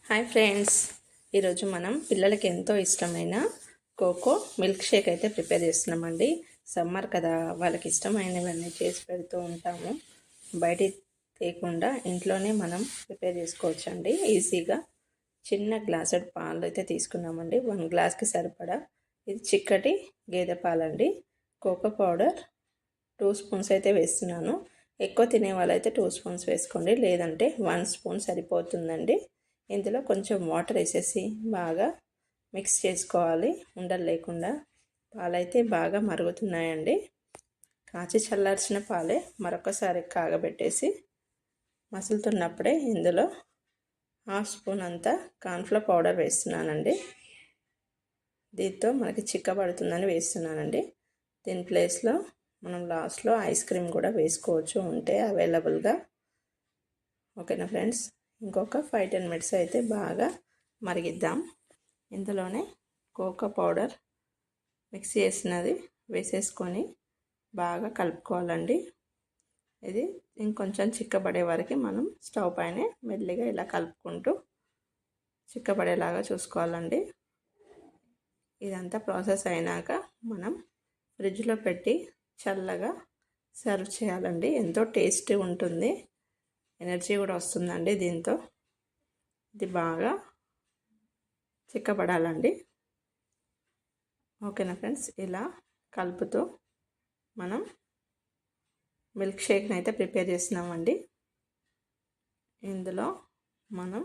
Hi friends, ఈరోజు మనం పిల్లలకి ఎంతో ఇష్టమైన కోకో మిల్క్ షేక్ అయితే ప్రిపేర్ చేస్తున్నామండి. సమ్మర్ కదా, వాళ్ళకి ఇష్టమైనవన్నీ చేసి పెడుతూ ఉంటాము. బయట తేకుండా ఇంట్లోనే మనం ప్రిపేర్ చేసుకోవచ్చండి ఈజీగా. చిన్న గ్లాసుడ్ పాలు అయితే తీసుకున్నామండి, 1 గ్లాస్కి సరిపడా. ఇది చిక్కటి గేదె పాలండి. కోకో పౌడర్ 2 స్పూన్స్ అయితే వేస్తున్నాను. ఎక్కువ తినే వాళ్ళైతే 2 స్పూన్స్ వేసుకోండి, లేదంటే 1 స్పూన్ సరిపోతుందండి. ఇందులో కొంచెం వాటర్ వేసేసి బాగా మిక్స్ చేసుకోవాలి, ఉండలు లేకుండా. పాలైతే బాగా మరుగుతున్నాయండి. కాచి చల్లార్చిన పాలే మరొకసారి కాగబెట్టేసి మసులుతున్నప్పుడే ఇందులో 1/2 స్పూన్ అంతా కార్న్ఫ్లవర్ పౌడర్ వేస్తున్నానండి. దీంతో మనకి చిక్కబడుతుందని వేస్తున్నానండి. దీని ప్లేస్లో మనం లాస్ట్లో ఐస్ క్రీమ్ కూడా వేసుకోవచ్చు, ఉంటే అవైలబుల్గా. ఓకేనా ఫ్రెండ్స్, ఇంకొక 5-10 మినిట్స్ అయితే బాగా మరిగిద్దాం. ఇందులోనే కోకో పౌడర్ మిక్స్ చేసినది వేసేసుకొని బాగా కలుపుకోవాలండి. ఇది ఇంకొంచెం చిక్కబడే వరకు మనం స్టవ్ పైన మెల్లిగా ఇలా కలుపుకుంటూ చిక్కబడేలాగా చూసుకోవాలండి. ఇదంతా ప్రాసెస్ అయినాక మనం ఫ్రిడ్జ్లో పెట్టి చల్లగా సర్వ్ చేయాలండి. ఎంతో టేస్టీ ఉంటుంది, ఎనర్జీ కూడా వస్తుందండి దీంతో. ఇది బాగా చిక్కబడాలండి. ఓకేనా ఫ్రెండ్స్, ఇలా కలుపుతూ మనం మిల్క్ షేక్ని అయితే ప్రిపేర్ చేస్తున్నామండి. ఇందులో మనం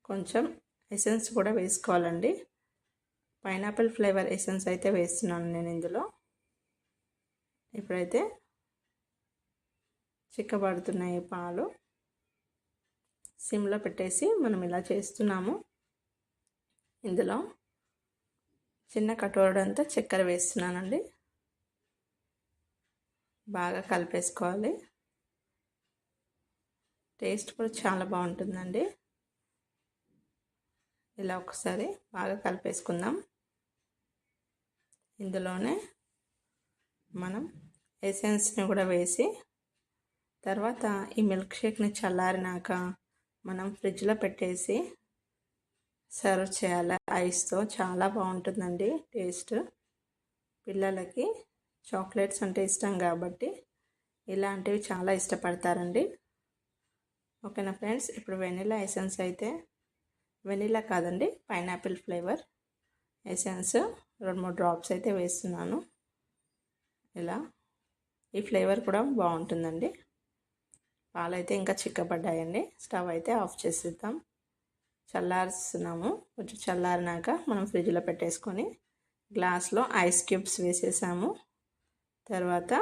కొంచెం ఎసెన్స్ కూడా వేసుకోవాలండి. పైనాపిల్ ఫ్లేవర్ ఎసెన్స్ అయితే వేస్తున్నాను నేను ఇందులో. ఇప్పుడైతే చిక్కబడుతున్నాయి పాలు. సిమ్లో పెట్టేసి మనం ఇలా చేస్తున్నాము. ఇందులో చిన్న కటోరంతా చక్కెర వేస్తున్నానండి. బాగా కలిపేసుకోవాలి. టేస్ట్ కూడా చాలా బాగుంటుందండి. ఇలా ఒకసారి బాగా కలిపేసుకుందాం. ఇందులోనే మనం ఎసెన్స్ని కూడా వేసి తర్వాత ఈ మిల్క్ షేక్ని చల్లారినాక మనం ఫ్రిడ్జ్లో పెట్టేసి సర్వ్ చేయాలి ఐస్తో. చాలా బాగుంటుందండి టేస్ట్. పిల్లలకి చాక్లెట్స్ అంటే ఇష్టం కాబట్టి ఇలాంటివి చాలా ఇష్టపడతారండి. ఓకేనా ఫ్రెండ్స్, ఇప్పుడు వెనిలా ఎసెన్స్ అయితే, వెనిలా కాదండి, పైనాపిల్ ఫ్లేవర్ ఎసెన్స్ 2-3 డ్రాప్స్ అయితే వేస్తున్నాను. ఇలా ఈ ఫ్లేవర్ కూడా బాగుంటుందండి. పాలైతే ఇంకా చిక్కబడ్డాయండి. స్టవ్ అయితే ఆఫ్ చేసేద్దాం. చల్లారుస్తున్నాము. కొంచెం చల్లారినాక మనం ఫ్రిడ్జ్లో పెట్టేసుకొని గ్లాస్లో ఐస్ క్యూబ్స్ వేసేసాము. తర్వాత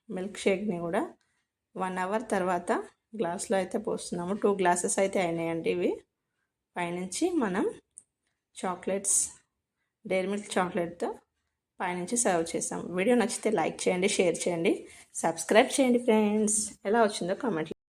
మిల్క్ షేక్ని కూడా 1 అవర్ తర్వాత గ్లాస్లో అయితే పోస్తున్నాము. 2 గ్లాసెస్ అయితే అయినాయండి ఇవి. పైనుంచి మనం చాక్లెట్స్, డైరీ మిల్క్ చాక్లెట్తో పైనుంచి సర్వ్ చేసాం. వీడియో నచ్చితే లైక్ చేయండి, షేర్ చేయండి, సబ్స్క్రైబ్ చేయండి ఫ్రెండ్స్. ఎలా వచ్చిందో కామెంట్